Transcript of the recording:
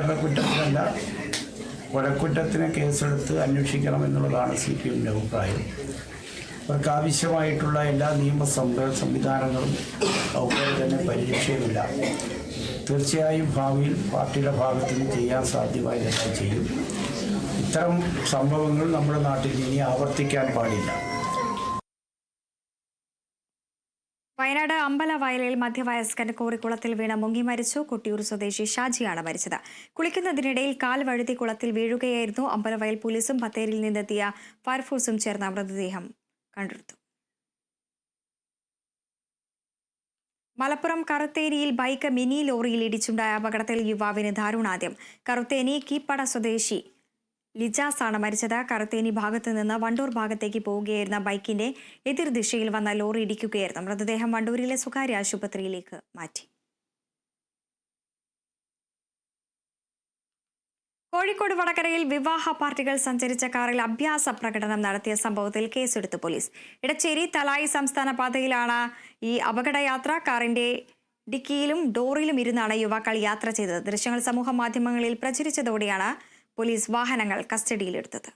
കുറ്റത്തിനല്ല, കൊലക്കുറ്റത്തിന് കേസെടുത്ത് അന്വേഷിക്കണമെന്നുള്ളതാണ് CPMന്റെ അഭിപ്രായം. അവർക്ക് ആവശ്യമായിട്ടുള്ള എല്ലാ നിയമ സംവിധാനങ്ങളും അതുപോലെ തന്നെ പരീക്ഷയുമില്ല. തീർച്ചയായും ഭാവിയിൽ പാർട്ടിയുടെ ഭാഗത്ത് നിന്ന് ചെയ്യാൻ സാധ്യമായതെല്ലാം ചെയ്യും. ഇത്തരം സംഭവങ്ങൾ നമ്മുടെ നാട്ടിൽ ഇനി ആവർത്തിക്കാൻ പാടില്ല. വയനാട് അമ്പലവയലിൽ മധ്യവയസ്കൻ കോറിക്കുളത്തിൽ വീണ് മുങ്ങി മരിച്ചു. കൊട്ടിയൂർ സ്വദേശി ഷാജിയാണ് മരിച്ചത്. കുളിക്കുന്നതിനിടയിൽ കാൽ വഴുതി കുളത്തിൽ വീഴുകയായിരുന്നു. അമ്പലവയൽ പോലീസും ബത്തേരിയിൽ നിന്നെത്തിയ ഫയർഫോഴ്സും ചേർന്ന മൃതദേഹം കണ്ടെടുത്തു. മലപ്പുറം കറുത്തേനിയിൽ ബൈക്ക് മിനി ലോറിയിൽ ഇടിച്ചുണ്ടായ അപകടത്തിൽ യുവാവിന് ദാരുണാന്ത്യം. കറുത്തേനി കീപ്പട സ്വദേശി ലിജാസ് ആണ് മരിച്ചത്. കറുത്തേനി ഭാഗത്ത് നിന്ന് വണ്ടൂർ ഭാഗത്തേക്ക് പോവുകയായിരുന്ന ബൈക്കിന്റെ എതിർദിശയിൽ വന്ന ലോറി ഇടിക്കുകയായിരുന്നു. മൃതദേഹം വണ്ടൂരിലെ സ്വകാര്യ ആശുപത്രിയിലേക്ക് മാറ്റി. കോഴിക്കോട് വടകരയിൽ വിവാഹ പാർട്ടികൾ സഞ്ചരിച്ച കാറിൽ അഭ്യാസ പ്രകടനം നടത്തിയ സംഭവത്തിൽ കേസെടുത്തു പോലീസ്. ഇടച്ചേരി തലായി സംസ്ഥാന പാതയിലാണ് ഈ അപകടയാത്ര. കാറിന്റെ ഡിക്കിയിലും ഡോറിലും ഇരുന്നാണ് യുവാക്കൾ യാത്ര ചെയ്തത്. ദൃശ്യങ്ങൾ സമൂഹ മാധ്യമങ്ങളിൽ പ്രചരിച്ചതോടെയാണ് പോലീസ് വാഹനങ്ങൾ കസ്റ്റഡിയിലെടുത്തത്.